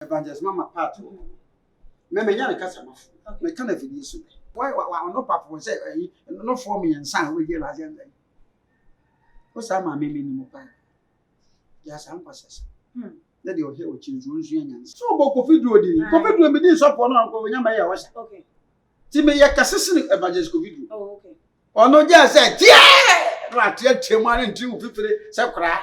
Evangelist mama part me nya kasa mafu me kana fidi so why no papa say no for me nsan we get laze ndan o sa ma me ni mo pa ya san passes na de o he o chinzu nsu anya so bo covid o me di so po no ko nya ma ya wasa okay ti me ya kasese ni evangelist covid oh okay ono ja say tie ra tie temu ani ntim fifire se kra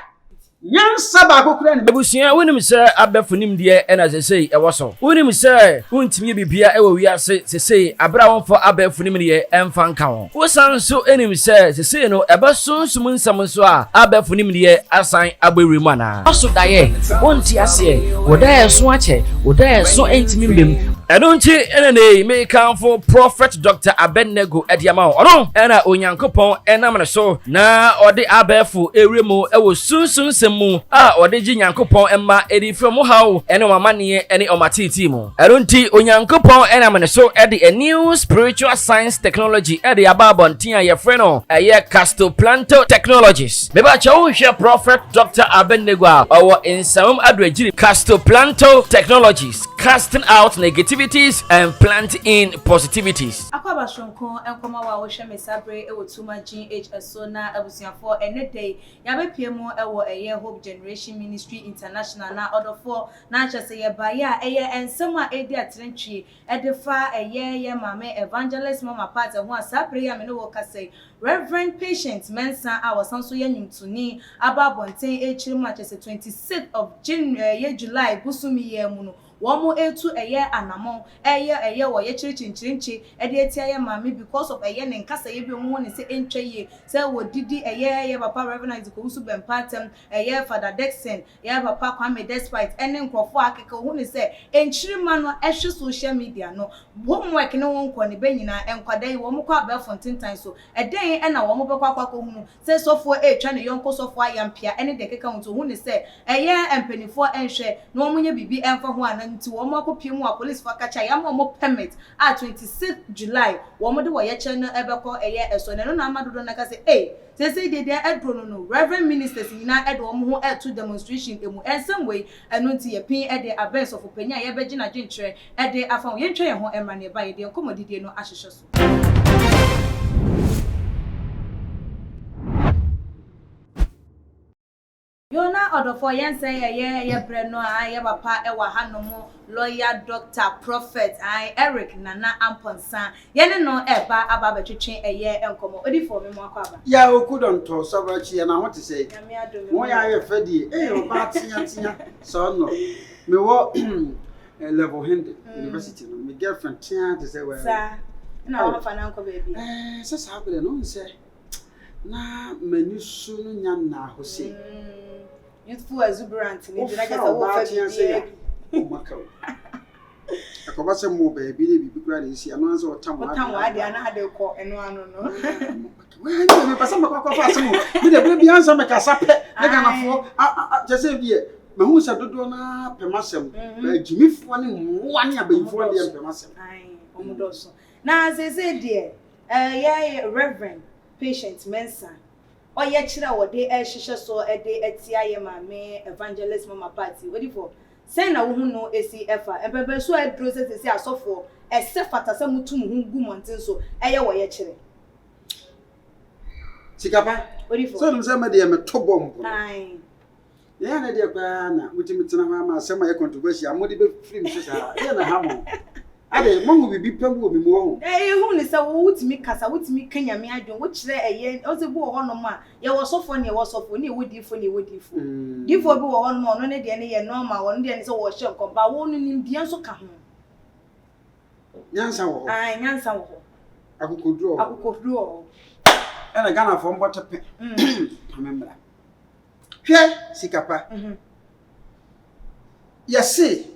nyansa ba kokura ni ebusia wonim se abefunim de ena sesei ewoso wonim se wontimi bibia ewo wiase sesei abra wonfo abefunim de emfa nka ho wosan so enim se sesei no ebesonsum nsam so a abefunim de asan agbewrimu ana oso daye wonti ase wodaye so ache wodaye so entimi mbem enonchi enene me kanfo prophet Dr. Abennego ediama ono ena onyankopon enam ne so na ode abefu ewremu ewo sunsun mu ode ji nyankopon emma edi from how ene mamane ene omatiti mu erunti onyankopon enam ne so edi a new spiritual science technology edi ababontin aye freno eye castoplanto technologies beba chawo hwe prophet Dr. Abennego owo insam adwagiri castoplanto technologies casting out negativities and planting in positivities akwaba shonko enkoma wa wo hwe mesabre ewo tuma GHS so na abusiafo enedey yabe piemu ewo eye Hope Generation Ministry International na order for na chese ye baya eye ensema edi atrentwi edefa eye mame evangelist mama part ho asa prayer me no wo kase Reverend Patient Mensa awasanso ye nyimtuni ababonten echirimu chese 26th of July busumi ye mu no womo etu eye anamon eye wo ye chirinchinchi ede etia ye mame because of eye ne nkasa ye bi omo ne se entweye se wo didi eye papa Reverend Isaac Owusu Bempatem eye Father Dexon ye papa Kwame Despite ene nkrofo akeka hu ne se enchirima no ehwe social media no homework ne won ko ne benyina enkwadai wo mo kwa ba fontintan so eden ena wo mo be kwa hunu se sofo etwa ne yonko sofo ayampia ene de keka hu ne se eye empenifo enhwe no wo munye bibi emfa ho ana nti wo mo akopiem wa police for kacha ya mo permit at 26 July wo mo de wo ye che no ebeko eye eso ne no na amadodo na ka say say de edro no reverend ministers nyina edo mo ho to demonstration emu ensem way eno nti ye pin ede abes of opanya ye beji na dwentre ede afan ye ntwe ye ho emra ne ba ye de komodidie no ahyehye so Yona odofo yense ye breno ye papa ewa hanomo lawyer Dr. Prophet Eric Nana Amponsa yene no eba aba betwetwe eye enkomo odifo me mo akwa ya okudonto sobrachi na what to say mo ya ye fedi oba tia so no me wo level hand university no me girlfriend tia to say well sa na o fa na nko baby se sa bele no nse na mani su no nya na hose youthful exuberant ni de na ka wo fa bi makao akoba se mo baby le bibi kura de si ano anso otam wa de ana ade ko eno ano no we me pasa makwa fa asemo me de bi ansa me kasa pe ne ganafo jese bi me hu se dodo na pemasem ba jimifo ne mwa ne abayifo de pemasem omudoso na sese de ye Reverend Patient Mensa oye chira wode ehihye so ede etia ye mame evangelist mama party wodi for say na wo hu no esi efa empebe so edro sese asofo ese fata se mutum hu gu monten so eye wo ye chire sikapa wodi for so dum se me de me to bom ai ye na de kwa na mutimitena ha ma asema ye controversy amodi be free so sa ye na ha mo ade mo bibi pambu mi mo ho hu ni se wo wutimi kasa wutimi kanya mi adwon wo chire eye o se bu wo no ma ye wo sofo ne wo sofo ne wodifo difo bi wo no no ne de ne ye normal wo ne de ne se wo hye nkomba wo no nim bia so ka ho nyansa wo ai nyansa wo akokodro ena Ghana fo mbota pe amembra hwe sikapa yesi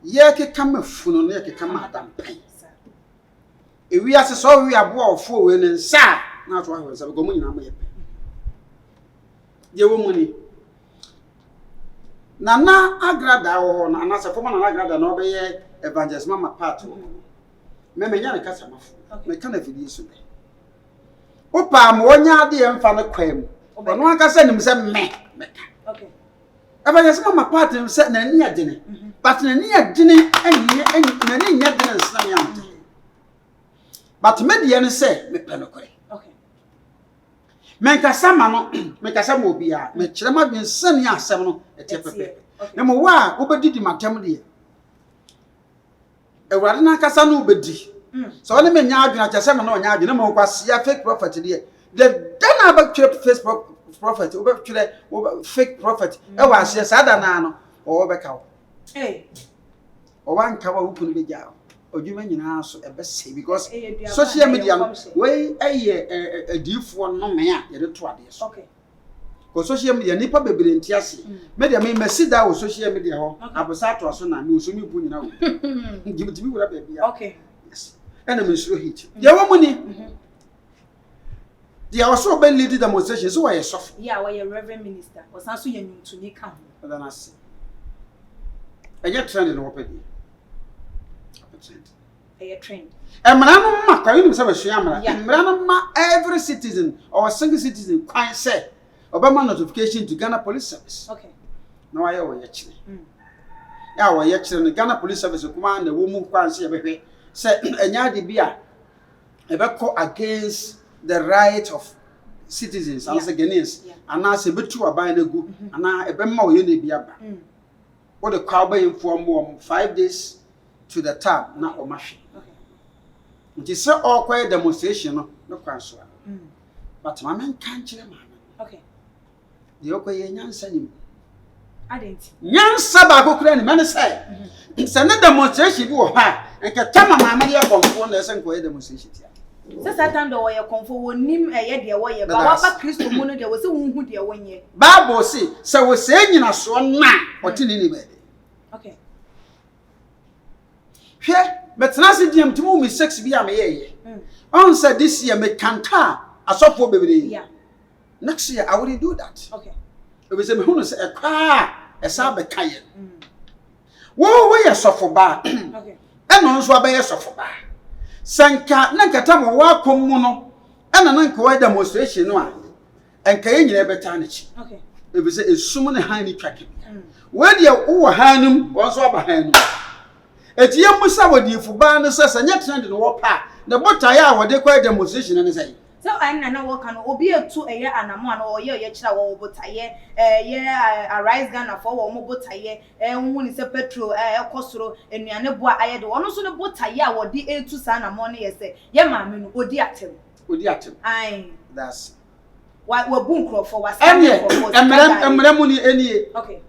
ye keka mafuno no ye keka madampan ewi ase so wi abo ofo we ne nsa na to ahwe sabe gomu nyina mo ye ye wo muni nana Agradaa wo na na se fo na Agradaa no be ye evangelist mama part wo me nya ne kasa mafu me kana fidi so be opa mo nya ade ye mfa ne kwam ono aka se nim se me okay evangelist mama part se na ni ade ne but na near dinner and any yet dinner slam out. But median say, me penocre. Okay. Menkasa ma no, menkasa mo bia, me kyerema bi nsane asem no etepepe. Na mo wa obedi di matam de. Ewrade na kasa no obedi. So when me nya adwena kyese me no nya adwena mo kwase ya fake prophet de. The then about face prophet, fake prophet. E wa ase sada na no, o be ka wo. O wan ka wa ukunu be ja. Odwuma nyina so ebe say because social media no wey a difo no me a ye de to ade so. Okay. Ko social media nipa bebre ntiase. Media me mesida wo social media ho. Abosa to so na me osumi bu nyina wo. Ngibitimi wura ba bia. Okay. Yes. And me sure hit. Dia wo muni. Dia wo so be lead demonstration so why soft. Yeah, why reverend minister. O san so ye nyuntuni ka ho. Then I see. Anya trend no opedi. A trend. Emrano ma kwa yinu se be hwe amra. Emrano ma every citizen or single citizen kwan say obama notification to Ghana Police Service. Okay. Na why wo ye kire. Ya wo ye kire no Ghana Police Service kuma na wo mu kwan say be say enya de bia e be call against the right of citizens and Ghanaians and na say betu aban na gu and e be ma wo ye na bia ba. Wo de kwa ba inform mo 5 days to the tab na o mahwe. Nti se all quiet demonstration no kwan so. But my man can't chire man. Okay. The okoye nyansa nim. Adenti. Nyansa ba kokura ni man say. Se na demonstration bi wo ha, enka tama mama de konfo na se nkoye demonstration tia. Se satan do wo ye konfo wonim eye de wo ye ba wa ba Kristo mu no de wo se wonhu de wonye. Bible say se wo se nyina so na otini ni be. Okay. Hwe betena se diam timu mi 6 bi am ye. On said this year me kanta asofo bebre. Yeah. Next year I wouldn't do that. Okay. It was a hunu say e kwa e sa be kaye. Wo ye sofo ba. Okay. E no nso abaye sofo ba. Sanka na nkata mo wa komu no. E na nka wa demonstration no a. Enka ye nyina beta na chi. Okay. It was a esum ne han ni twake. We de wo hanum wo so aba hanum. Eti ye musa wodi fuba no se sanya trend no wo pa. The bota ya wo de kwa demonstration ne say. So na wo kan obi etu eye anamo an o ye kira wo botaye ye arise Ghana for wo mo botaye hu ni se petrol ekosoro enuane boa aye de wono so ne botaye a wo di etu sa anamo ne ye se ye maame no odi atem ai That's wa bu nkrofo wa stand for emre mu ni enie. Okay.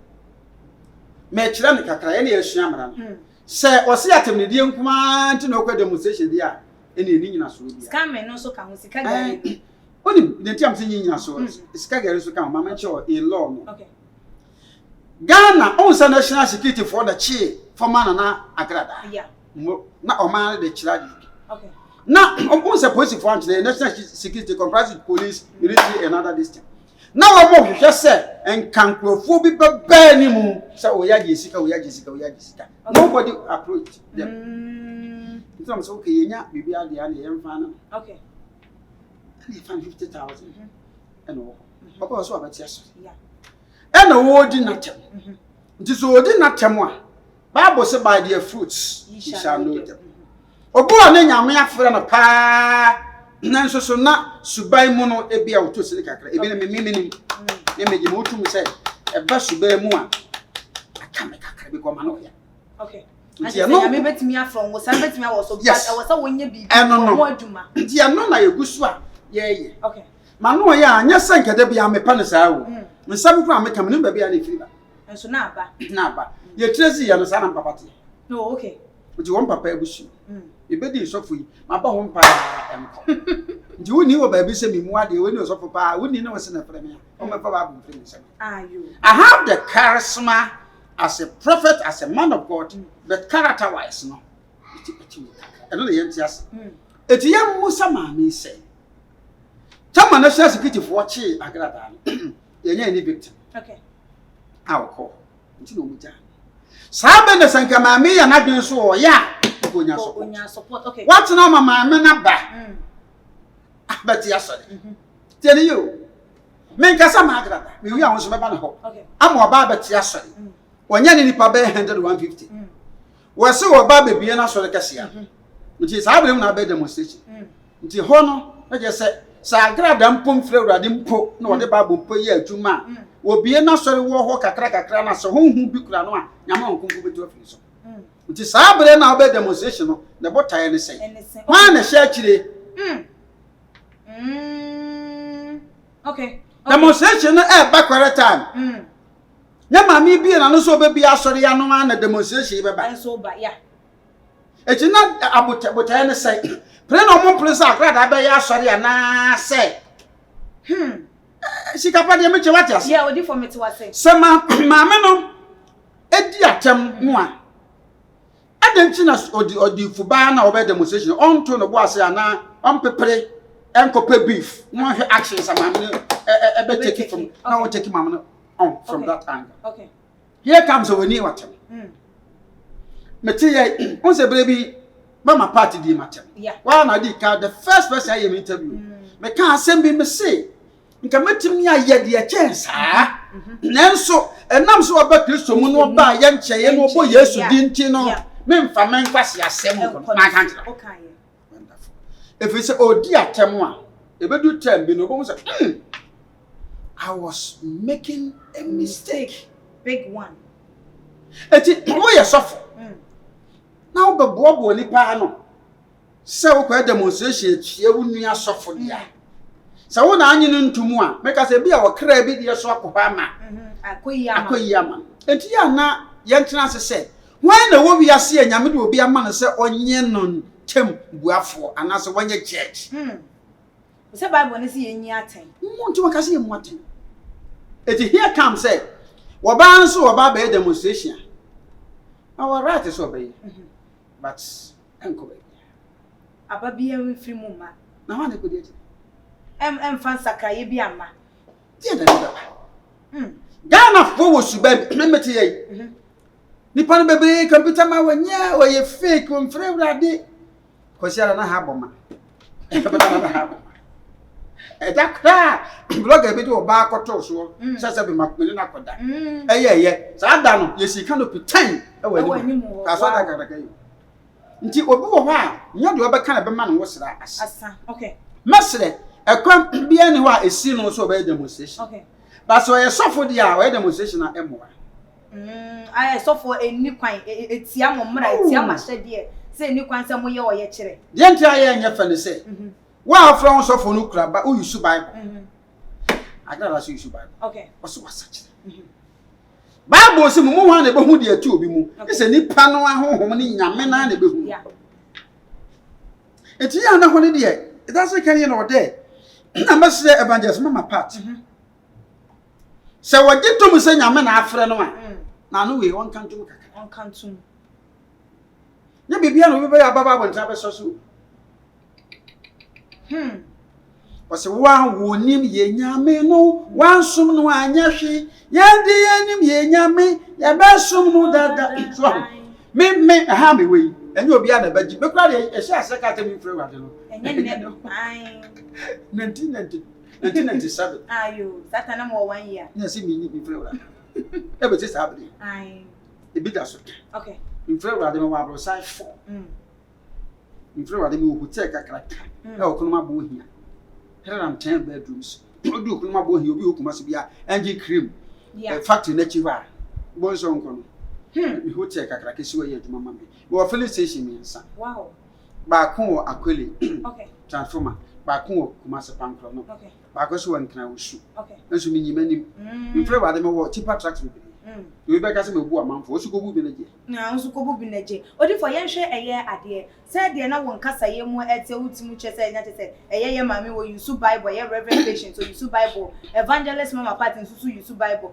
Me kira ne kakra ye ne asua amra no se o se atem ne die nkuma nti no kwa demonstration dia eni nyina so bia scam no so ka ho sika gari oni ne tiam se nyina so sika gari so ka mama che o in law no. Okay. Ghana on sa national security for the chi for man na Agradaa. Yeah. Na o man de kira di. Okay. Na on sa police for the national security comprises police, military and other district. Na wo mo hwehwe se enkankrofo bi beba ni mu se o ya jesika nobody approach them. Some say okay yenya bibi ade ya na yemfa na. Okay. And you find 50,000 and all. Papa was about yes. Yeah. And the word in that. It is all in that time. Bible said by their fruits ye shall know them. Obo ane nyame afra na pa nanso so na subai mu no ebia woto sele kakra ebi na me meji mo tu mi say e ba subai mu a aka me kakra bi ko ma no ya. Okay. Ntia no me betimi afro wo san betimi awo so but e wo sa wonya bibi mo aduma. Ntia no na yegusu a ye. Okay. Ma no ya anya sankede bia me pa ne saa wo. Nsam kura me kam ne ba bia na firi ba. Enso na aba. Ye trezi ya no sa na papa te. No, okay. Nti won papa ebusu. Ebedi sofo yi ma ba ho mpa emko. Nti woni wo ba bi se mimu ade woni sofo pa woni na wose na frɛ me a o me pa ba bu frɛ me se. I have the charisma as a prophet, as a man of God, but character wise no. I know the entias. Eti yam musa ma me say. Tama national security for chi Agradaa. Yenya any victim. Okay. I'll call. Nti no muja. Sabe na sanka ma me ya na dwen so o ya. Onya support. Okay. What now mama me na ba? But yasore. Tell you. Men kasa ma Agradaa. Me wi awon so be ba na ho. Okay. Am oba bet yasore. Onya ni nipa be 100 150. We se wo ba bebie na so le kese ya. Nti sa abere mu na be demonstration. Nti ho no na je se sa Agradaa mpom fre urade mpo na wo de ba mpo ye adwuma. Obie na so wo ho kakra na so honhu bi kura no a nyama onkonko betu afiri so. Nti sa abere na be demonstration no na botaye ne sei. Wa na hye akire. Okay. Demonstration no back time. Na mami bi na no so be bi asori ya no na demonstration be ba. So ba ya. Eti na abotaye ne sei. Pre no mo presa Agradaa be ya asori ya na sei. Sikapa de me che wati ase. Yeah, odi for me to what say. Se maame no edi atem mu a. Adanti na odi fuba na obe demonstration on to no bo ase ana on pepere enkope beef. No hwe actions maame ebe take it from now take maame no on from that angle. Okay. Here comes Owani watem. Meti ye on se brebi mama party di matem. Yeah. Wa na di ka the first person I am interview. Me ka asem bi me say nka metimi aye de chance nanso enam so oba Kristo mu no ba ye nche ye no obo Yesu di nti no me mfa men kwase asem ko na kan tira. Okay. Wonderful. If we say odi atem a ebedu time bi no obo say I was making a mistake. Big one. Eti wo ye sofo. Na wo bebobo ni pa no. Se wo kwa demonstration tie wo nua sofo dia. Se wo na anyi ntumu a meka se bia wo kra bi de so akopa ma. Akoyama. Enti ya na ye ntena se wan na wo wiase ya nyame de obi ama no se onye no tem buafo anase wonye church. Se Bible ne se ye nyi aten. Mo ntuma ka se ye mo aten. Eti here comes say wo ba nso wo ba be demonstration. Our right is obey. But enko be. Ababia we free mu ma. Na wan ko dey. Fan sakraye bi ama. Tie da. Ghana fo wo suba memete ye. Nipa no bebre computer ma wanya o ye fake on free urade. Ko sia na ha boma. Na ha boma. Dakra blogger bi do ba akoto so sese bi makpeli na koda. Ye sa da no ye sika no pitan e wani. Ka so da ka yi. Nti obi wo ho a nya de obeka na be ma no wo sira asa. Okay. Mesre ekwan bia ni ho a esi no so be demonstration. Okay. But so ye sofo dia we demonstration na emoa. I sofo eni kwan etia mo mra etia ma hye se eni kwan se mo ye oye kire. De ntia ye nya fa ne se. Wa afra on sofo no kura ba o use Bible. Agradaa so use Bible. Okay. Oso wasa kire. Bible se mo ho na be hu de atu obi mu. Se nipa no ahohom ni nyame na na be hu. Yeah. Eti ya na ho ne de. That's can you know there. Na mesre evangelist mama part. Se waje to mu se nyame na afre no a. Na no we won kan to mu kaka. On kan to. Ya bibia no be ya baba bonta be so so. Wase wa wonim ye nyame no wansum no anya hwe ye de yenim ye nyame ya besum no dada so me ha me we enye obi ana baji be kura ye hye aseka ta mi frɛ wade no Enye ne ai 1997 ayo satana mo 1 year na si mi frɛ wade e be tisa abdi ai e bi da so okay mi frɛ wade me wa bro sai 4 mi frɛ wade me wo hotel kakra e o kono ma bo hia 10 bedrooms odu kono ma bo hia obi okuma so bia engine cream factory na chi wa bo so nko no mi hotel kakra kesi wa ye adwuma ma me wo filling station mi nsa wow ba ko akwele okay transformer ba ko kuma se pankro no okay ba ko so wankna wo su okay enso mi nyima nim mi frɛ wade me wo cheaper tracks bi we be ka se me bu amanfo o su ko bu bi na je na nso ko bu bi na je odi for yen hwe eye ade se de na won kasa ye mu ete wutimu che se nya che se eye ye mami wo use Bible ye reverend patient so use Bible evangelist mama part nso so use Bible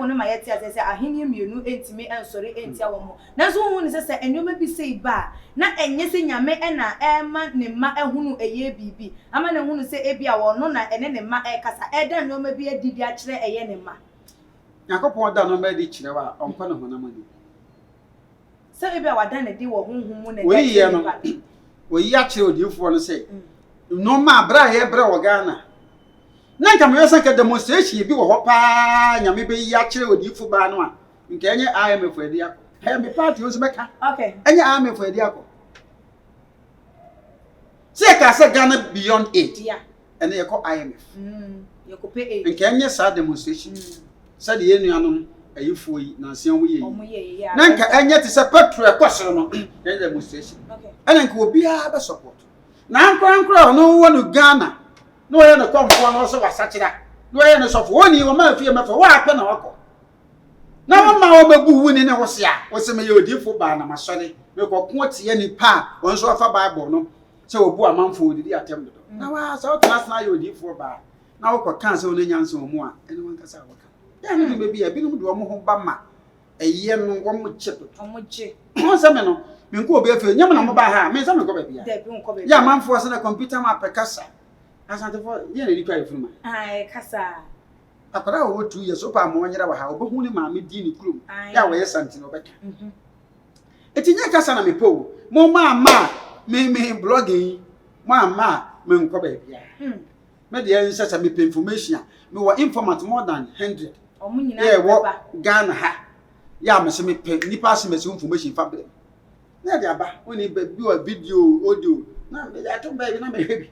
no ma ye tia se ahini mienu entime ensori entia wo mo na so hu ni se enoma bi sei ba na enye se nyame na ema ne ma ehunu eye bibi ama ne hunu se ebia wo no na ene ne ma kasa eda enoma bi adidi a kire eye ne ma yakopon da no ma di kire wa onko ne honam ani se ebia wada ne di wo honhum mu ne we ye no we ya kire odifo no se no ma bra ye bra wo Ghana na nka me yesa ka demonstration bi wo ho pa nyame be ya kire odifo ba no a nke enye IMF edi akọ me party o se meka okay enye IMF edi akọ se ka se Ghana beyond 8 yeah ene ye call IMF you could pay 8 nke enye sa demonstration se de enuanom ayifo yi na se wo ye yeah na nka enye te se petrol ekosoro no enye demonstration okay ene nka obi a be support na nkra no wo no Ghana no ye no komfo no so wasachira no ye no sofo woni wo ma fie mefa wa apɛ na wakɔ na wo ma wo mabu wu ni ne wo se a wo se me ye odifo ba na masɔre me kokko tie ni pa won so afa bible no se obu amanfo odidi atem do na wa so class na ye odifo ba na wo kɔ kan se wo nyansa mu a ene won kasa wo kan ya no me bi a bi no do mo ho ba ma eye no wo mo che to mo je won se me no me nko obi afi nyam na mo ba ha me se me ko ba bia de bi nko ba ya manfo se na computer ma pekasa asante fo ye na dikwa ifuru ma ai kasa akwara wo 2 years opa mo nyera wa ha obehu ni maame di ni kurum ya wo ye santi no beka etinye kasa na mepo mo ma me blogging ma me nko ba bia me de yen sesa me information me wo informant more than 100 omo nyina yeah wo Ghana ha ya me se me nipa se me se information fa bre na de aba woni bi o video audio na me ato ba bi na me hwebi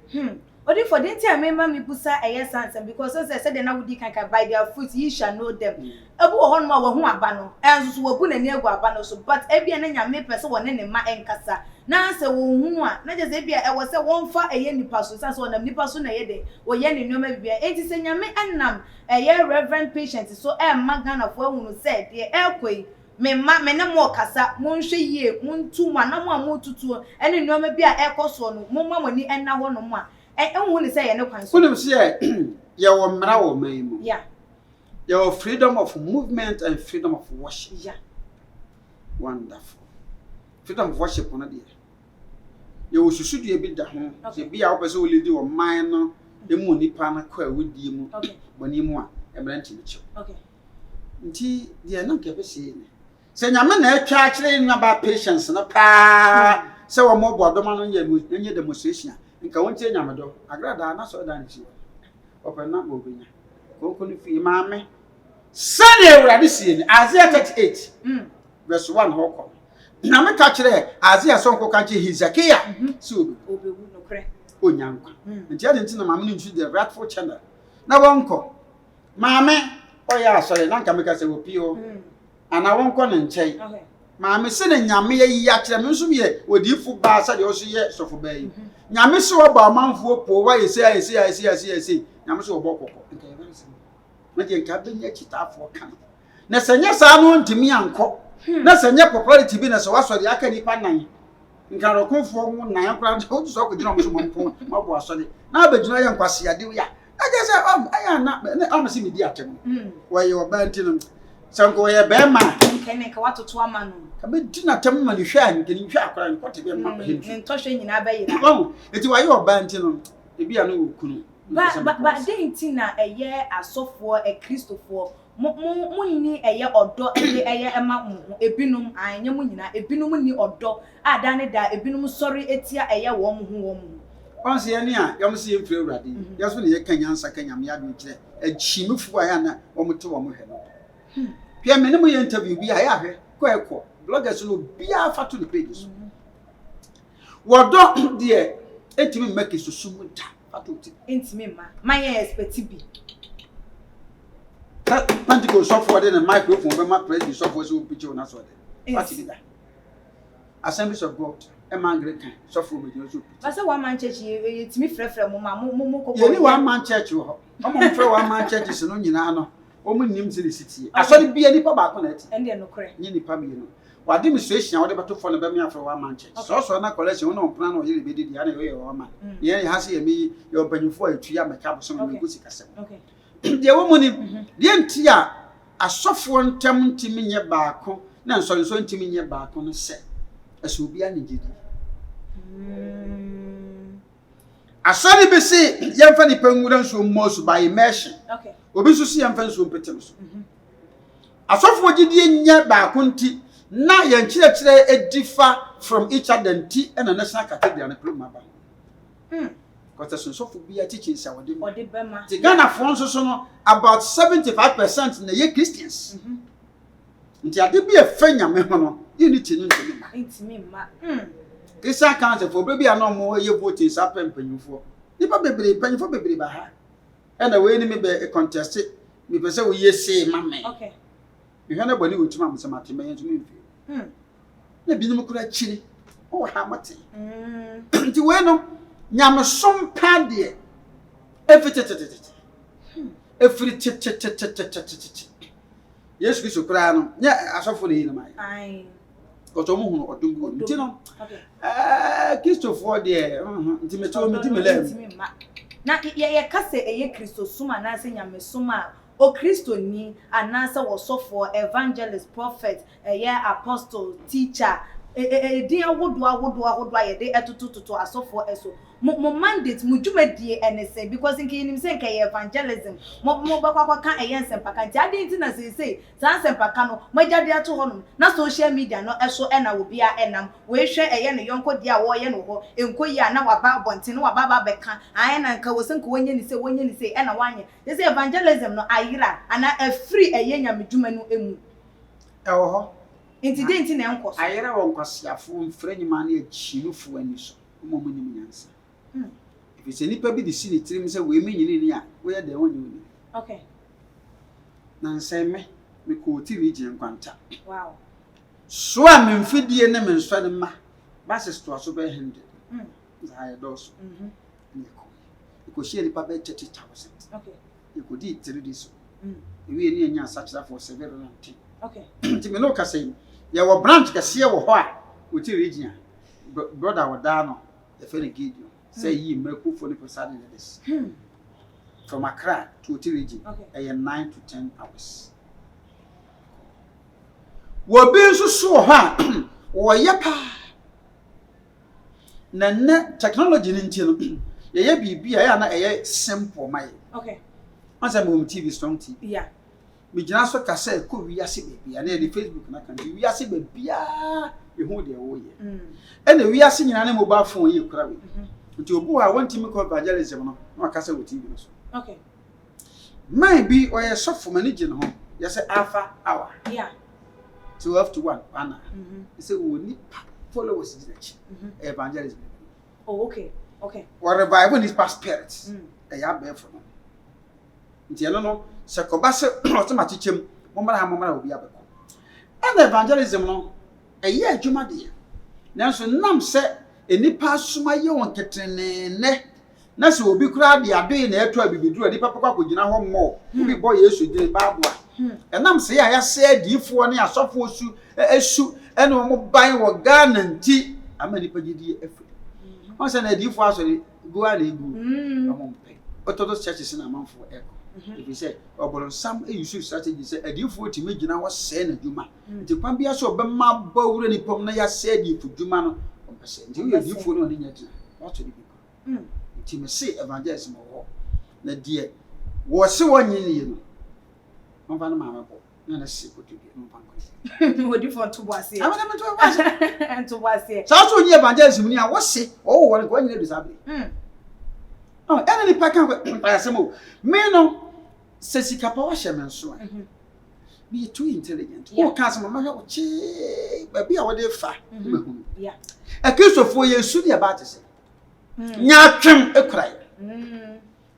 Odi for the time me busa sansan because say they na wudi kan by their fruit you shall know them. Ebu ho no wa hu aba no. Enso so wabu na ni egu aba no so but ebia na nyame pese wo ne ma enkasa. Na se wo hu a na je se bia e wo se won fa nipa so sanso wonam nipa so na ye de wo ye ne nyoma bia enti se nyame enam reverend patient so magana fo ahunu se de ekoi me ne mo kasa mo nhwe yie mo ntu ma na mo amotutu ene nyoma bia ekoso no mo ma mani enna ho no mo a who is saying no concern? Who say your mrawo maimu? Yeah. Your freedom of movement and freedom of worship. Yeah. Wonderful. Freedom of worship on a dear. You should be a bit down. Be our person will do a minor, the money pana queer with you. Okay. When you want a renting. Okay. Indeed, they are not ever seeing. Say, your man, charging about patience and a pa. So, a more boardman on your demonstration. Nka wonche nyamado Agradaa na so dan chi open na obinya konkoni fi maame sane awurade sie ni Isaiah 38 verse 1 hoko na me ka kire Isaiah so nko ka che Hezekiah so obewu no kre onyankwa ntia de ntina maame ntu the rightful channel na wonko maame oya asore na nka me ka se opio ana wonko ne nchei maame se ne nyame yi ya kire me nso ye odifu ba sa de o so ye sofo ba yi nyame se wo ba manfo po wa yesi nyame se wo bokoko nka yeba se na je nka benya kitafo kan na senya sa no ntimi anko na senya popularity bi na so wasori aka nipa nan nka rokonfo mu nan kra o so ko gina mo so mompo mabo asori na abegyina ye nkwase ade ya aje se aya na am se medi atem wo ye oba ntino sanko ye be ma nkene ka watoto ama no ka be dina tem ma ni hwe an nkene hwe akora ni kote be ma ba hin ni ntohwe nyina ba yira eti wa ye oba ntino ebi anu okunu ba denti na eye asofo kristofo mo ni eye odo eye ema ebinum anya mo nyina ebinum ni odo ada ne da ebinum sori etia eye wo mo hu onse ye ni a yom se ye mfiri urade yeso ne ye kanyansa kanyam ya do kire achimufu aya na wo mo to wo mo hwe no pia me ne mo ye interview bi aya hwe ko ekọ bloggers no bia fa to the pages wodo de etimi make susumu da fa to ti intimi ma ye expect bi Pantico software then a microphone when my president software so picture na so there. What is that? Assemblies of God, a man great kind, software with you. But say one man church it's me frefre mo ko. You one man church ho. Omo frɛ one man church is no nyina no. Omo nim se city. Asori bia nipa ba ko na ti. Ende no kore. Nyi nipa bi no. Wa administration a wo de beto for no be me afrɛ one man church. So na collection no plan no yele be di dia na we one man. Ye ha se ye me ye opanyufo atu ameka bo so no go sikasem. Okay. De wo moni de nti a asofo ntam ntimi nye baako na nsonso ntimi nye baako no se aso obi a ne gidi asori be se yemfa ni pangura nso mosu by immersion okay obi so se yemfa nso petem so asofo gidi nye baako nti na ye nkyerɛkyerɛ edifa from each other nti na national cathedral na program ba because so for be a teaching say we dey the Ghana France so no about 75% na ye Christians nti ade bi efa nyame ho no ye ni tinu ntimi ma kisa cancer for baby anom mo ye voting sa pempanyufo nipa bebre panyufo bebre ba ha e na we ni me be contest me pese wo ye say mame okay me hwana boni wotuma am se mateme yen tumi mfi na binim kura chiri o ha mate nti we no nyame som pa de efitetetetete efiri tetetetetete Yesu Kristo kura no nya asofo le yin mai ai ko mo hu odum bi nti no Kristo for de nti me to me di me lem na ye kase eye Kristo suma na se nyame suma o Kristo ni anasa wo sofo evangelist prophet eye apostle teacher din awodo ye de etototo asofo eso mo mandate mo dwumadie enese because in kinim say nke evangelism mo bakwa kan eye nsempaka nti ade nti na say san sempaka no magyade ato honom na social media no eso na obi a enam we hwe eye no yonko dia wo ye no ho enkoyi a na waba bonte no waba beka aye na nka wosen ko wonye ni say na wanye say evangelism no ayira ana afri eye nyame dwuma no emu ewo ho nti de nti na enkoso ayira won kwasiafo mfrɛ nyima na achirufu ani so mo mo nim nyansa if it's any baby the city trim say we mean ni a we dey won you okay na nsɛ me ko TV gyen kwanta wow so a me mfidie ne me nsɔ ne ma ba se sto so be 100 za dos ko share ni pa be 30,000 okay e ko di 3 days we ni anya sachira for 710 okay nti me no ka say ya wo branch ka se wo ho a o TV gyen brother wo da no the fellow Gideon say ye make for the person this from Accra to Otirigi okay 9 to 10 hours wo be so ha wo ye pa na technology ni ntino ye bibia ya na eye simple mai okay asa mo TV strong TV yeah me gina so ka say ko wi ase bibia na the Facebook na kan wi ase bibia e hu de wo ye na wi ase nyina na mobile phone ye kura we nti obu a want me call evangelism no na ka say wo TV no so okay maybe or so for manage no you say alpha hour yeah 12 to 1 ana you say we need followers in church evangelism oh okay or revival is past spirits e ya be for no nti no se ko ba se automatically mo mara obi abeko and evangelism no e ye adwuma de nanso nam se enipa suma ye won ketenene na se obi kura de ade na eto abibidu enipa papa ko gina ho mo obi boy Yesu de bible enam se ya se adifo ne asofo su esu ene mo ban wo Ghana nti amanipa gidi efu on se na adifo asori go ala egu amon pe Orthodox churches na amanfo eko if you say obolo sam use strategy say adifo ti megina wo se na dwuma nti kwan bia so obema bawure ni pom na ya se adifo dwuma no opese nti we adifo no ni nyati what to be nti me say evangelism wo na die wo se wonyi ni no mo fa na ma bo na se ko to bi mo fa ko wo di for to boase amana me to boase and to boase so so nyi evangelism ni a wo se wo wo ko nyi na disabe oh ene ni pa kan pa se mo me no se sika pa wo hye me nso a be too intelligent wo ka se mo ma hwe chi ba bia wo de fa me hu yeah a Christopher Yesu de ba te se nya twem ekrai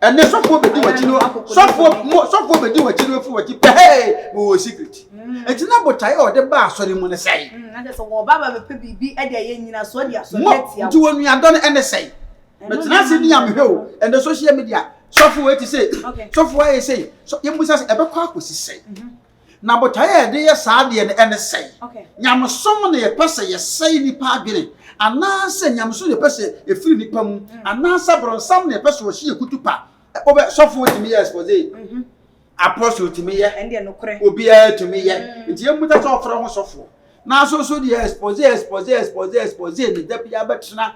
ene sofo be di wachi no sofo be di wachi no fu wachi pe wo secret enti na botai o de ba asori mu ne sei na de so wo baba be pe bibi e de ye nyina so de asori atia nti wonu adon ene sei but na se di am hwe o ene social media sofo we ti say sofo we say so ye musa e be kwa akosi sei na botai e de ye saa de ene sei nyamsom ne ye pese ye sei ni pa adwene anase nyamso ne pese efiri nipa mu anase bronsam ne pese wo hie kutupa obe sofo timi ye expose apostle timi ye ende no kore obi a timi ye nti ye muta so ofro ho sofo na so de expose ne da bia betena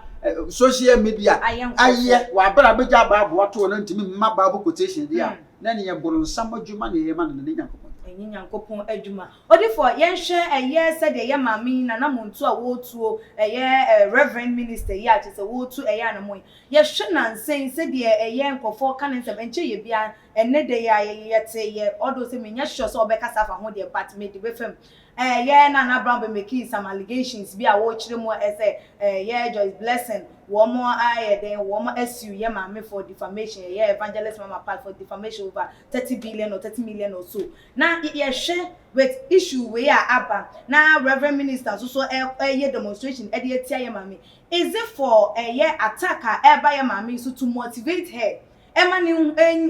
social media aye wa bra beja baabo to no ntimi mma baabo quotation dia na ne ye bronsam adwuma ne ye ma ne nyankopon nyankopon adwuma odifo yenhwe eye said ye mami na namontu a wotuo eye reverend minister ye ati se wotu eye anamo ye hwe nansen said ye eye nkofo kanensem enche ye bia enne de ye yete ye odo se menya hwe so obekasa fa ho de but me de befem yeah na Brown be making some allegations be a watch them more say yeah Joyce Blessing one more then one more SU yeah mama for defamation yeah evangelist mama part for defamation over 30 billion or 30 million or so now yeah share with issue we are aba now reverend minister so yeah demonstration e dey tia yeah mama is it for yeah attacker by yeah mama so to motivate her Emma ni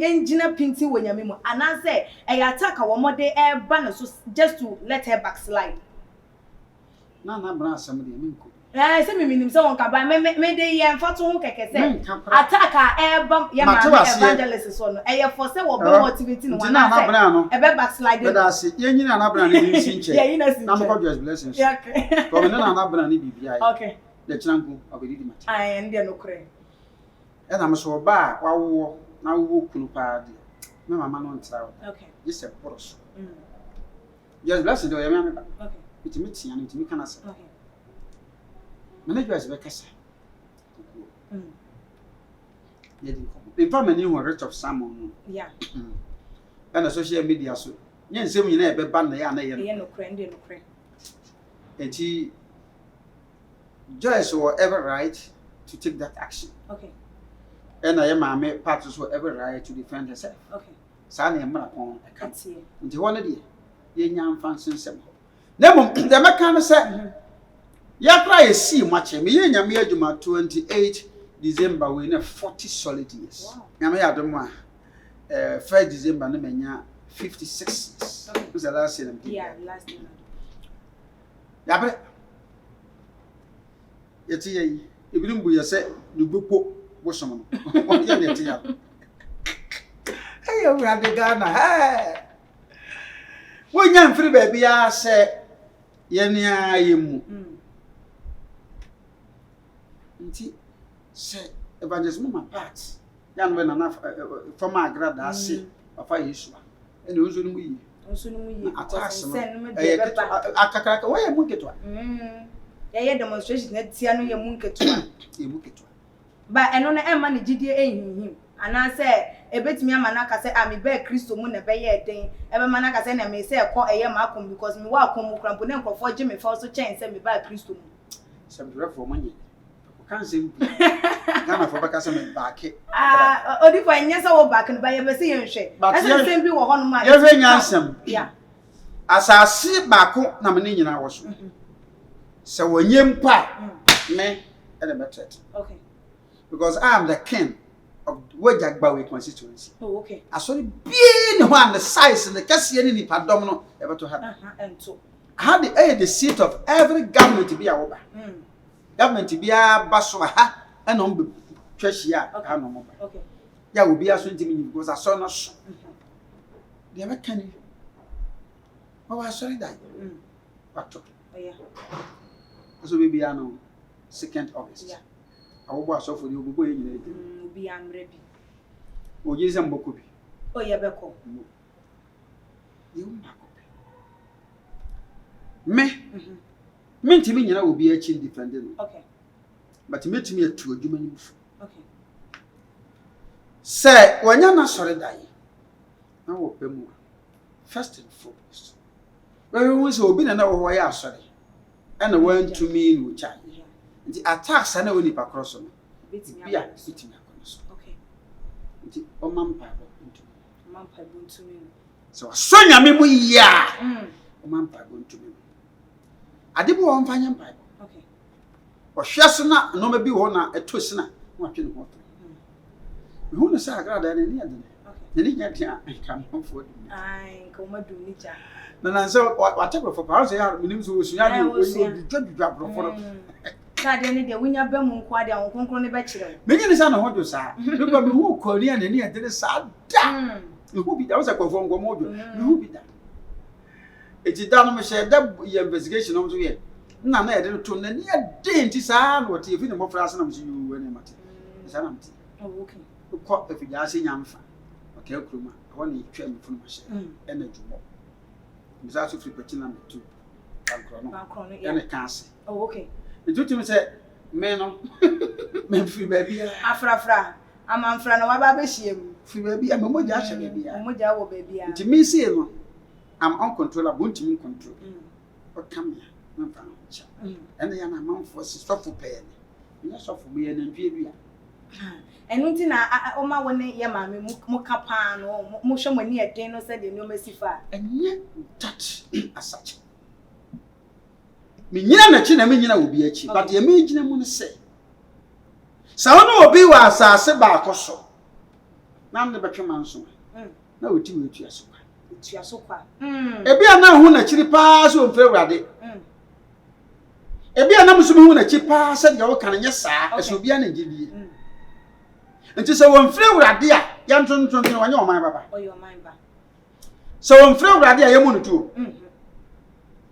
engineer painting when you mean and I say I attack our mother ban so just to let her backslide. Na bra somebody mean ko. Say me minim say won ka ba me dey here for to keke say attack ban ya ma evangelist so no e for say we be motivating one na say e be backslide. But as ye nyina na bra na ni sinche. Yeah, you know sinche. Na mo God's blessings. Yeah, okay. Ko me na bra ni bibia. Okay. The chinanku obedi di mati. Ai ndie no kure. Na me so ba wawo na wo kunu pa de me mama no ntra. Okay. Just a poros. Just blessing do me ba. Okay. Itimi tia no itimi kana sa. Okay. Manager is be kasa. Yeah, in fact many who rich of salmon. Yeah. And social media so. Yen sem nyina e be ban na ya na ye. Yeah no kure ndie no kure. Enti Joyce will ever right to take that action. Okay. And I am my parties will ever right to defend herself. Okay. Sani am not on a cat. That's it. Into one of the young fancy some. Nemo, the mechanic said, ya try a see much. Me and Yamia 28 December we 40 solid years. Wow. Yamia Doma, 1st December, Nemania 56 years. Okay. Who's the last year? Yeah, last year. Yabe. Yeti, if you don't be a set, you book. What's some? What you need to have? Hey, you have the Ghana. Hey, when you're free, baby, I say, Yenia, you. Say, Evangelist Mama Pat, young when enough from Agradaa, say, of a issue. And you usually we attacks. I why I book it one. Yeah, demonstration at Tiano Yamunket. You book it one. But I know na Emma ni GDA him. And I say, a bit me manaka say, I'm a bear Christo moon a bay day. Ever manaka say, I may say, I call a yakum because me welcome cramponem for Jimmy for so change send me back Christo. Some direct for money. Can't seem Ghana for Bacasam back. Only for yes, I will back and buy a same shape. But that's the same people on my very handsome. Yeah. As I see back home, nominating I was. So when you pa me at a better. Okay. Because I am the king of Wajagbawi constituency. Oh, okay. I saw it being one the size and the Cassian in the Padomino ever to have. And so, I had the seat of every government to be a woman. Government to be a baswa and on Tresia. Okay. There will be a swing to me because I saw not. The ever can you? Oh, I saw that. What? Oh, yeah. So we be on 2nd August. Yeah. I will watch for you. B $100. Oh, yes, I'm Bokubi. Oh, yeah, Beko. You me to me, will be a chin defending. Okay. But me to me a true human. Okay. Say, when you're not sorry, die. I will pay more. First and foremost. Well, we will be another way out, sorry. And I went to me in which I. The attacks I know when you cross on. Yeah, sitting across. Okay. The Oman Bible into Mom Bible to me. So Sonia me ya. Oman Bible to me. I did one fine Bible. Okay. Or Shasana, no maybe one a twistna, watching water. Who knows Agradaa and near them? Okay. Then I come home for I come do Nija. Then so whatever for powers they are, means who was young, good job for. Any day when you're Bemon quad on Concron Bachelor. Many is on a hodge, sir. Look at me who Korean and near the sad. You will be that was a conform model. You will be that. It is done, Michelle, that your investigation on to it. None I didn't turn any dainty son, what if you more fast than you when I'm at it. Oh, okay. Who caught if you are saying I'm fine. Okay, Kruma, I want to train from myself. Energy more. Miss also free petting too. And a cancer. Oh, okay. It took me say, men, men free baby. Afra, I'm on friend of my baby. Free baby, I'm a moja baby. Moja baby. To me, say, I'm uncontrollable to me control. o come here na fa cha ene ya na manfo si sofo pay ni ya sofo me ya na ntwe bia enu ti na o ma woni ye ma me mu kapa no mu hwe mani eden no se de no masifa enye that asach me nyina na chi na me nyina obi achi but ye me nyina mu ne se sa wono obi wa asase ba akoso na me betwe manso na oti we tua so kwa ebi ana hu na chiri pa so mfre wurade ebi ana musu hu na chi pa se de wo kan nye saa eso obi ana ngidie nti se wo mfre wurade a ya ntonton wanya o man baba oyo man ba se wo mfre wurade a ye mu no tuo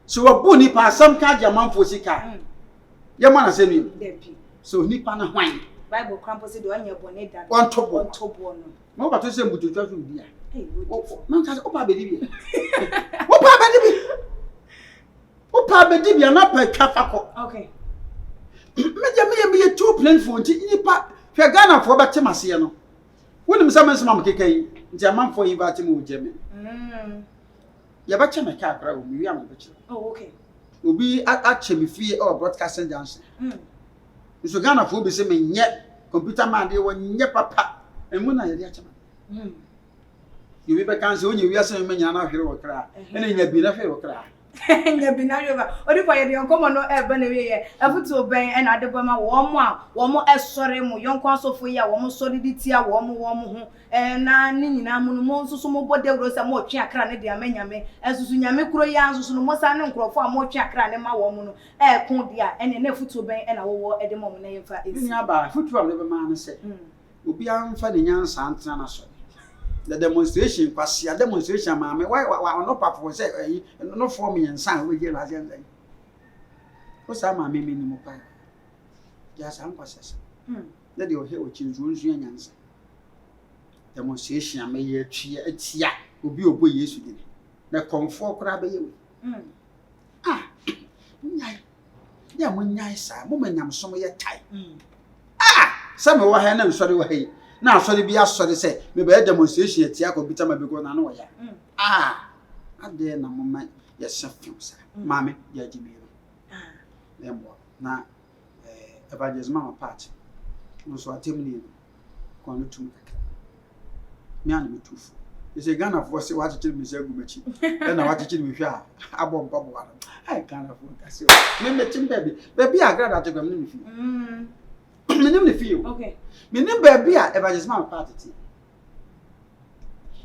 so wo bu ni pa sam ka jamanfo sika ye ma na se nu depi so nipa na hwan Bible crampo se do anya bone da on tobo no mo ba to se mbututwa so bia man ka se opa bedi bia opa bedi bia na pa twa ko okay me too plentiful nti nipa hwe Ghana fo ba temase ye no wonim se men sema mkekai nti amanfo yi ba tem wo jeme ya ba cheme ka akra wo mi wi am ba chire okay obi a cheme fie or broadcasting junction so Ghana fo be se me nye computer man de wo nye papa emu na ye de achema you be can say onye wi ase me nya na hwere wo kra ene nya bi na hwere wo kra nya bi na hwere odi for ye de nkomo no e ba na we ye afutu ben e na adebo ma wo mo esore mu yonko asofo yi a wo mo sori di tia wo mo ho na ni nyina mu no mo nsusu mo bode wuro se mo twe akra ne de amanyame ensusu nyame kuro ya nsusu no mo sa ne nkrofo a mo twe akra ne ma wo mo no kun dia ene na afutu ben e na wo e de mo na ye fa esi nya ba afutu a be ma na se obi anfa ne nyansa antena na so the demonstration kwasia demonstration maame why no papa say no form yensan we je la zen zen o sa maame me ni mo pa ya san kwasesa na de o he o chinzu nsu nyansa demonstration ame ye twa atia obi obo Yesu de na komfo kora be ye we nyai ya mo nyai sa mo manyam som ye tai sa me wo ha na nsori wo ha na asori bi asori se me be demonstration etia computer ma be go na no ya ade na mama ya shafim sa mame ya jibi no na evangelism ma part no so atem ni ko no tum kaka me an me tufu e se Ghana for se wa chichiri me se gu machi e na wa chichiri me hwa abom pabo wa ai Ghana for ka se me chim baby Agradaa to gam ni me fi menim ne fi okay menim baby a evangelism ma part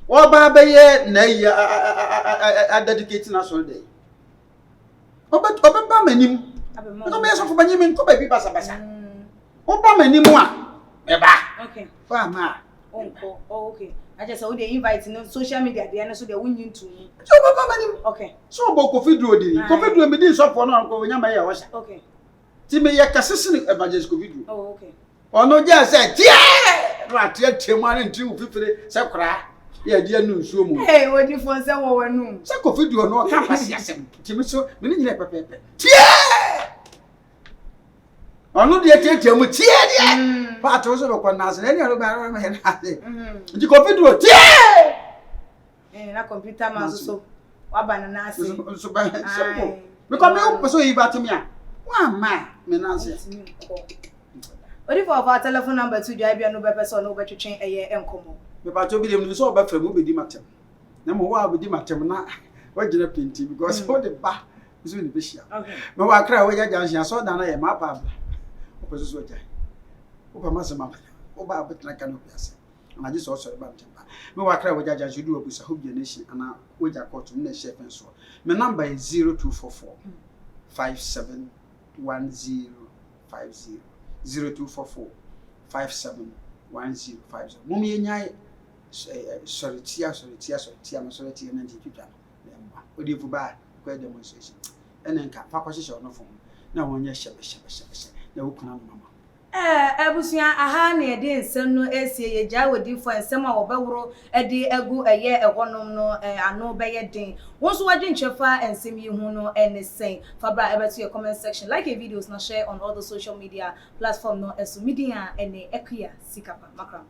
wo ba be ye na yi a dedicate na so dey oba manim no me so fo banyim nko ba bi basa oba manim a me ba okay fa ma onko okay I just how they invite no social media dey na so dey wunyin to me so oba manim okay so bo Kofi Duro di Kofi Duro me di so for no ko nya ma ye wo sha okay ti me ye kasese evangelist Kofi Duro okay ono je se tie no atie mu ani nti fifire se kora ya dia nu nsuo mu odi fon se wo wanu se Kofi Duro no ka pase asem ti me so me ni nyina pepepe tie ono de tie mu tie de pa to so ko na se ni ro ba me na se nti Kofi Duro tie na computer ma so wa ba na ase so ba simple because me o so yi ba timi a wa ma me na se odi for our telephone number to jai bia no be person no be twetwen eye enkomo me pa to bi dem so ba fa mu be di matem na mo wa be di matem na wa gina penti because for the ba so ni be hia okay me wa kra wa jaja hia so da na ye ma pa bla o pe so jai o pa ma se ma o ba betna kan o piase na ji so ba matem ba me wa kra wa jaja so du obusa hob generation ana wo ja court na chef so me number is 0244 571050 0244 571050 mummy enyai sorry tia ma sorry tia na ntitwa na odi fu ba ko demonstration enenka fa kwa hye ono fom na wonye shebe na wukuna no mama ebusuan aha na ede nsem no esie ye gya wodi fo nsem a wobeworo ede egu eye ehonom no ano beye den wonso wagye nchefa nsem yi hu no enesen fabra ebeto your comment section like a videos na share on all the social media platform no esu media ene ekuya sikapa makram